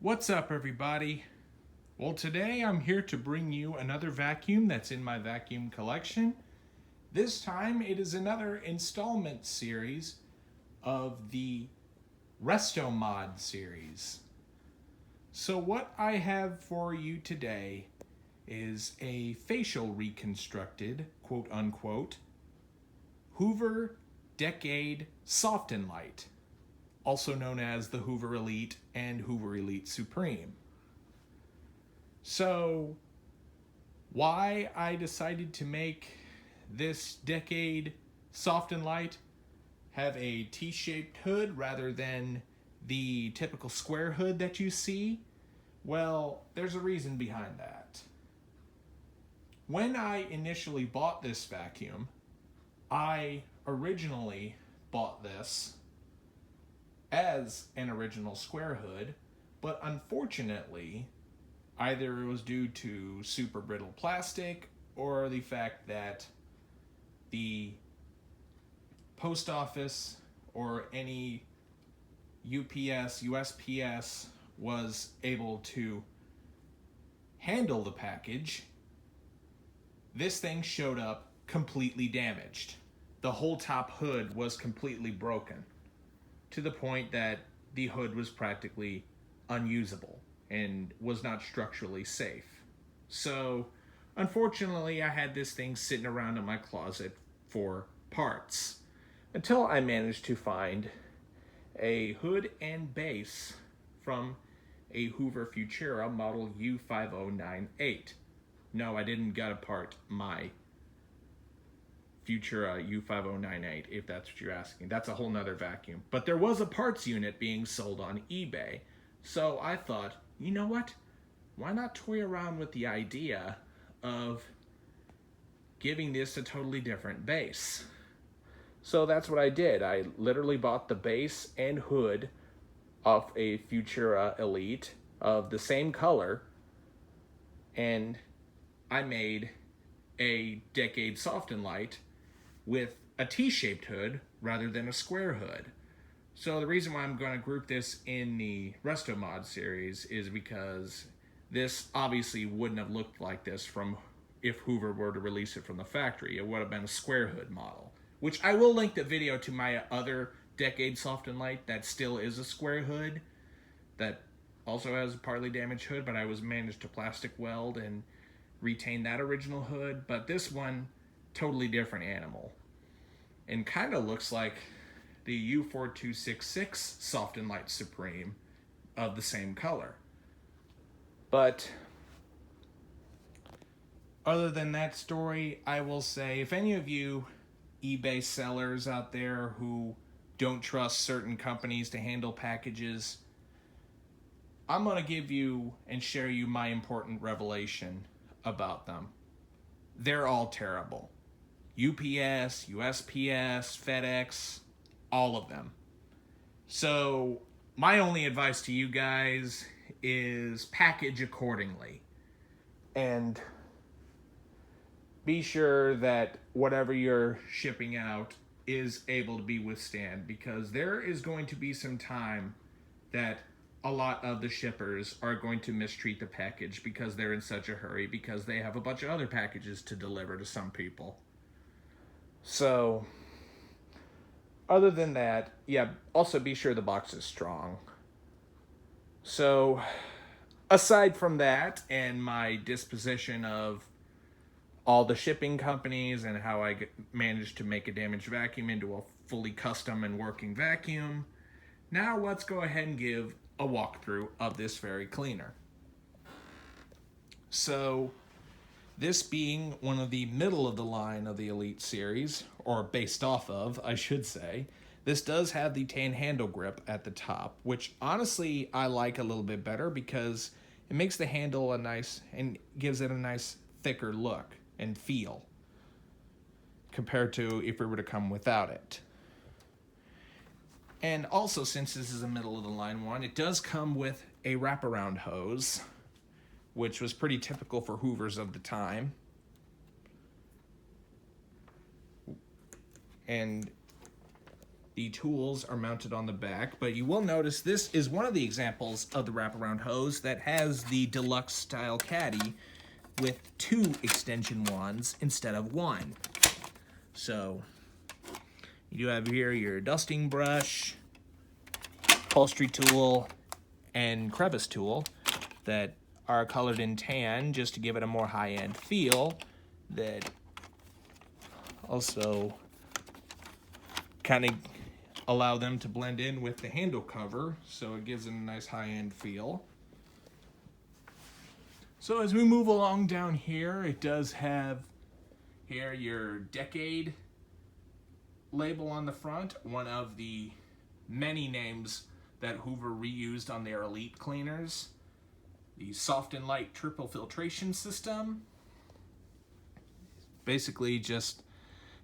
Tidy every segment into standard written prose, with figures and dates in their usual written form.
What's up, everybody? Well, today I'm here to bring you another vacuum that's in my vacuum collection. This time it is another installment series of the Restomod series. So what I have for you today is a facial reconstructed, quote unquote, Hoover Decade Soft and Light, also known as the Hoover Elite and Hoover Elite Supreme. So, why I decided to make this Decade Soft and Light have a T-shaped hood rather than the typical square hood that you see? Well, there's a reason behind that. When I initially bought this vacuum, I originally bought this as an original square hood, but unfortunately, either it was due to super brittle plastic or the fact that the post office or any UPS, USPS was able to handle the package, this thing showed up completely damaged. The whole top hood was completely broken, to the point that the hood was practically unusable and was not structurally safe. So, unfortunately, I had this thing sitting around in my closet for parts until I managed to find a hood and base from a Hoover Futura model U4098. No, I didn't get apart my Futura U5098, if that's what you're asking. That's a whole nother vacuum. But there was a parts unit being sold on eBay. So I thought, you know what? Why not toy around with the idea of giving this a totally different base? So that's what I did. I literally bought the base and hood of a Futura Elite of the same color, and I made a Decade Soft and Light with a T-shaped hood rather than a square hood. So the reason why I'm going to group this in the Restomod series is because this obviously wouldn't have looked like this from if Hoover were to release it from the factory. It would have been a square hood model, which I will link the video to my other Decade Soft and Light that still is a square hood that also has a partly damaged hood, but I was managed to plastic weld and retain that original hood. But this one, totally different animal, and kind of looks like the U4295 Soft and Light Supreme of the same color. But other than that story, I will say, if any of you eBay sellers out there who don't trust certain companies to handle packages, I'm going to give you and share you my important revelation about them. They're all terrible. UPS, USPS, FedEx, all of them. So my only advice to you guys is package accordingly. And be sure that whatever you're shipping out is able to be withstand, because there is going to be some time that a lot of the shippers are going to mistreat the package because they're in such a hurry because they have a bunch of other packages to deliver to some people. So, other than that, yeah, also be sure the box is strong. So, aside from that and my disposition of all the shipping companies and how I managed to make a damaged vacuum into a fully custom and working vacuum, now let's go ahead and give a walkthrough of this very cleaner. So, this being one of the middle of the line of the Elite series, or based off of, I should say, this does have the tan handle grip at the top, which honestly I like a little bit better because it makes the handle a nice, and gives it a nice thicker look and feel compared to if it were to come without it. And also, since this is a middle of the line one, it does come with a wraparound hose, which was pretty typical for Hoovers of the time. And the tools are mounted on the back, but you will notice this is one of the examples of the wraparound hose that has the deluxe style caddy with 2 extension wands instead of 1. So you do have here your dusting brush, upholstery tool, and crevice tool that are colored in tan just to give it a more high-end feel, that also kind of allow them to blend in with the handle cover, so it gives it a nice high-end feel. So as we move along down here, it does have here your decade label on the front, one of the many names that Hoover reused on their Elite cleaners. The soft and light triple filtration system basically just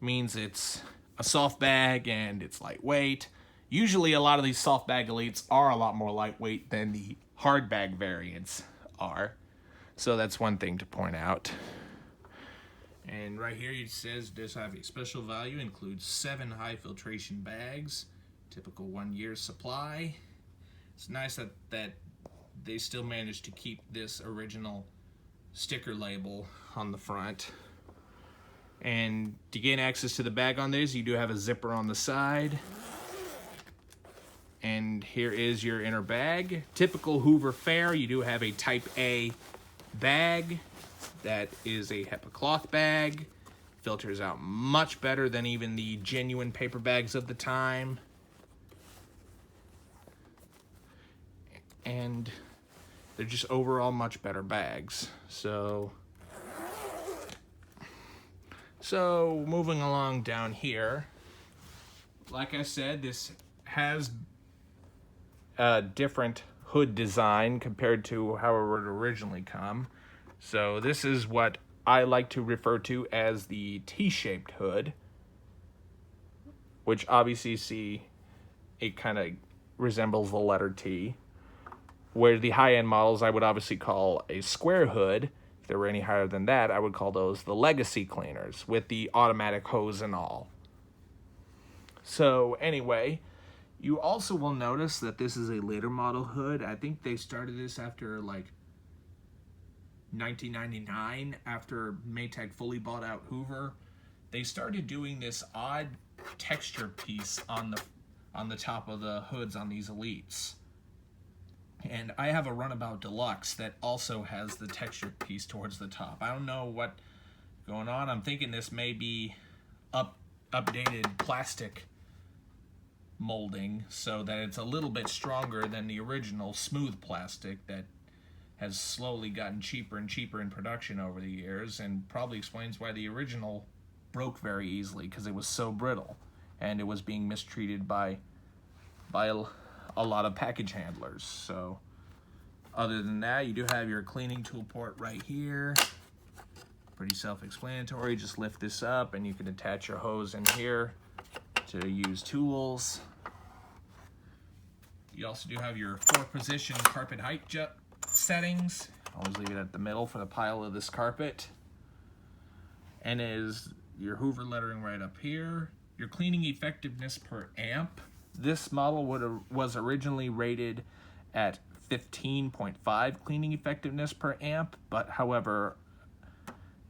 means it's a soft bag and it's lightweight. Usually a lot of these soft bag Elites are a lot more lightweight than the hard bag variants are. So that's one thing to point out. And right here it says does have a special value, includes 7 high filtration bags, typical 1 year supply. It's nice that they still managed to keep this original sticker label on the front. And to gain access to the bag on this, you do have a zipper on the side. And here is your inner bag. Typical Hoover fare, you do have a Type A bag. That is a HEPA cloth bag. Filters out much better than even the genuine paper bags of the time. And they're just overall much better bags. So moving along down here, like I said, this has a different hood design compared to how it would originally come. So this is what I like to refer to as the T-shaped hood, which obviously see it kind of resembles the letter T, where the high-end models I would obviously call a square hood. If there were any higher than that, I would call those the legacy cleaners with the automatic hose and all. So anyway, you also will notice that this is a later model hood. I think they started this after like 1999, after Maytag fully bought out Hoover. They started doing this odd texture piece on the top of the hoods on these Elites. And I have a Runabout Deluxe that also has the texture piece towards the top. I don't know what's going on. I'm thinking this may be updated plastic molding so that it's a little bit stronger than the original smooth plastic that has slowly gotten cheaper and cheaper in production over the years, and probably explains why the original broke very easily, because it was so brittle and it was being mistreated by a lot of package handlers. So other than that, you do have your cleaning tool port right here. Pretty self-explanatory. Just lift this up and you can attach your hose in here to use tools. You also do have your 4-position carpet height settings. Always leave it at the middle for the pile of this carpet. And is your Hoover lettering right up here. Your cleaning effectiveness per amp. This model was originally rated at 15.5 cleaning effectiveness per amp, but however,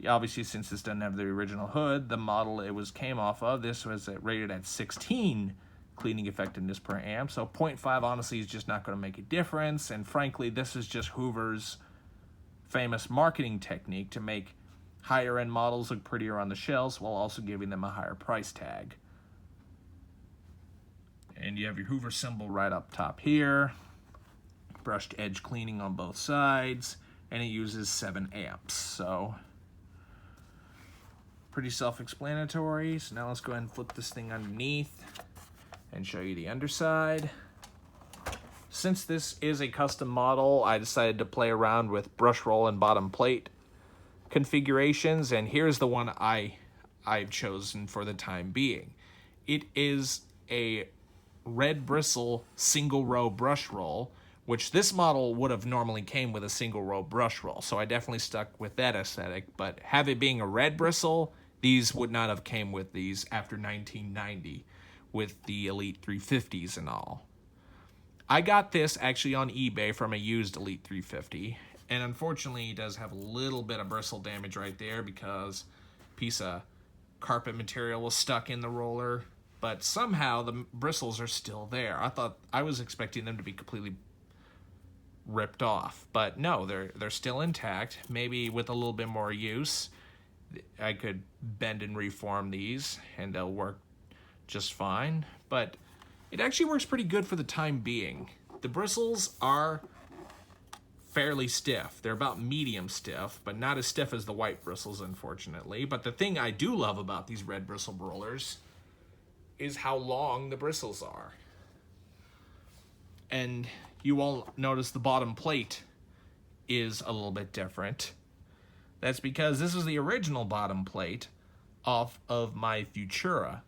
obviously since this doesn't have the original hood, the model it came off of, this was rated at 16 cleaning effectiveness per amp, so 0.5 honestly is just not going to make a difference, and frankly this is just Hoover's famous marketing technique to make higher end models look prettier on the shelves while also giving them a higher price tag. And you have your Hoover symbol right up top here, brushed edge cleaning on both sides, and it uses 7 amps, so pretty self-explanatory. So now let's go ahead and flip this thing underneath and show you the underside. Since this is a custom model, I decided to play around with brush roll and bottom plate configurations, and here's the one I've chosen for the time being. It is a red bristle single row brush roll, which this model would have normally came with a single row brush roll, so I definitely stuck with that aesthetic, but have it being a red bristle, these would not have came with these after 1990, with the Elite 350s and all. I got this actually on eBay from a used Elite 350, and unfortunately it does have a little bit of bristle damage right there because a piece of carpet material was stuck in the roller, but somehow the bristles are still there. I was expecting them to be completely ripped off, but no, they're still intact. Maybe with a little bit more use I could bend and reform these and they'll work just fine, but it actually works pretty good for the time being. The bristles are fairly stiff. They're about medium stiff, but not as stiff as the white bristles, unfortunately. But the thing I do love about these red bristle rollers is how long the bristles are. And you will notice the bottom plate is a little bit different. That's because this is the original bottom plate off of my Futura,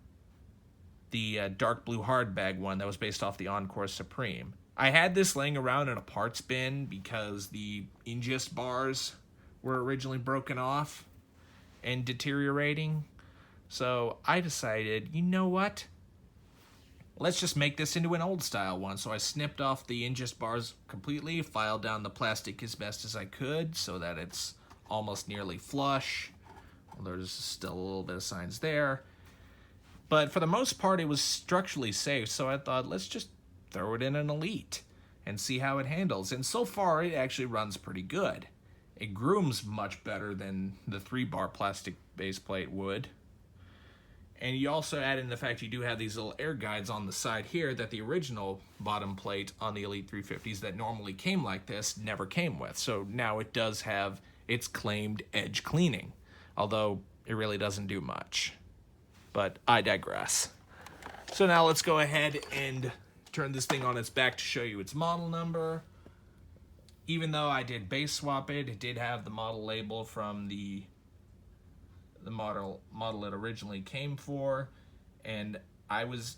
the dark blue hardbag one that was based off the Encore Supreme. I had this laying around in a parts bin because the ingest bars were originally broken off and deteriorating. So I decided, you know what? Let's just make this into an old style one. So I snipped off the ingest bars completely, filed down the plastic as best as I could so that it's almost nearly flush. Well, there's still a little bit of signs there. But for the most part, it was structurally safe, so I thought, let's just throw it in an Elite and see how it handles. And so far, it actually runs pretty good. It grooms much better than the 3-bar plastic base plate would. And you also add in the fact you do have these little air guides on the side here that the original bottom plate on the Elite 350s that normally came like this never came with. So now it does have its claimed edge cleaning, although it really doesn't do much. But I digress. So now let's go ahead and turn this thing on its back to show you its model number. Even though I did base swap it, it did have the model label from the model it originally came for, and I was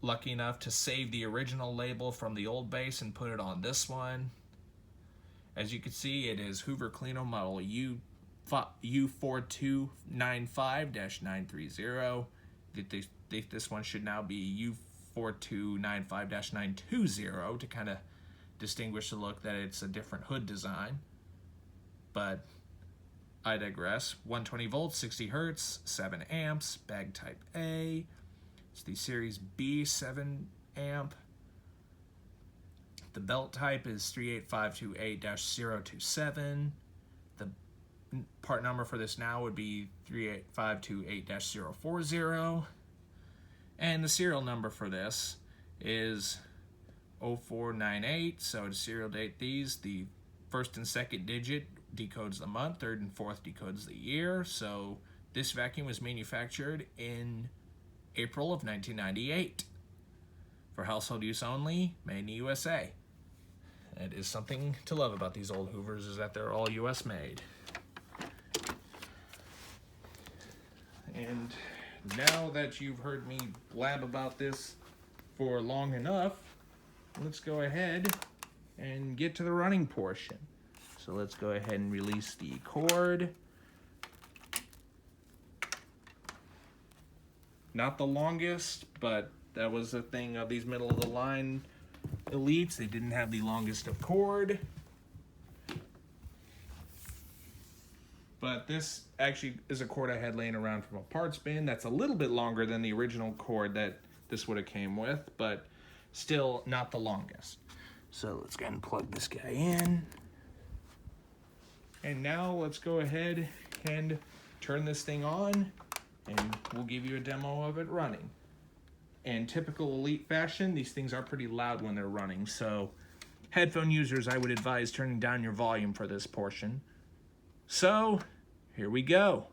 lucky enough to save the original label from the old base and put it on this one. As you can see, it is Hoover Cleano model U4295-930. This one should now be U4295-920 to kind of distinguish the look that it's a different hood design. But I digress. 120 volts, 60 hertz, 7 amps, bag type A. It's the Series B 7 amp. The belt type is 38528-027. The part number for this now would be 38528-040. And the serial number for this is 0498. So to serial date these, the first and second digit decodes the month, third and fourth decodes the year. So this vacuum was manufactured in April of 1998. For household use only, made in the USA. That is something to love about these old Hoovers, is that they're all US made. And now that you've heard me blab about this for long enough, let's go ahead and get to the running portion. So let's go ahead and release the cord. Not the longest, but that was the thing of these middle of the line Elites. They didn't have the longest of cord. But this actually is a cord I had laying around from a parts bin that's a little bit longer than the original cord that this would have came with, but still not the longest. So let's go ahead and plug this guy in. And now let's go ahead and turn this thing on, and we'll give you a demo of it running. In typical Elite fashion, these things are pretty loud when they're running, so headphone users, I would advise turning down your volume for this portion. So, here we go.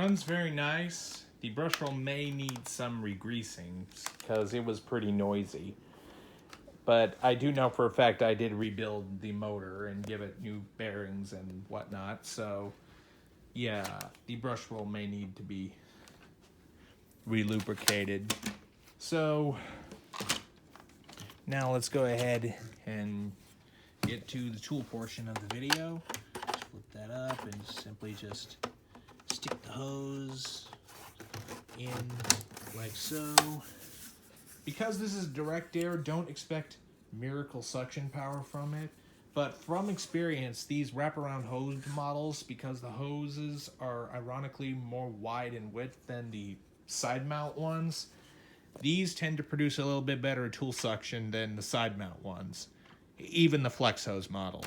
Runs very nice. The brush roll may need some re-greasing because it was pretty noisy. But I do know for a fact I did rebuild the motor and give it new bearings and whatnot. So, yeah, the brush roll may need to be relubricated. So, now let's go ahead and get to the tool portion of the video. Just flip that up and simply just stick the hose in like so. Because this is direct air, don't expect miracle suction power from it. But from experience, these wraparound hose models, because the hoses are ironically more wide in width than the side mount ones, these tend to produce a little bit better tool suction than the side mount ones, even the flex hose models.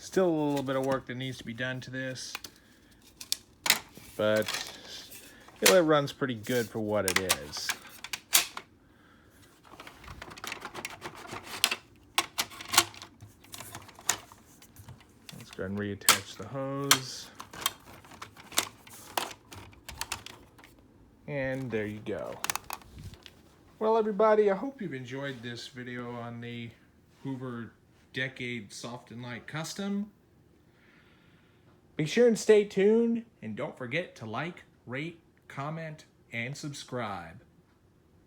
Still a little bit of work that needs to be done to this, but it runs pretty good for what it is. Let's go ahead and reattach the hose. And there you go. Well, everybody, I hope you've enjoyed this video on the Hoover Decade Soft and Light Custom. Be sure and stay tuned, and don't forget to like, rate, comment, and subscribe.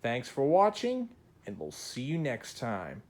Thanks for watching, and we'll see you next time.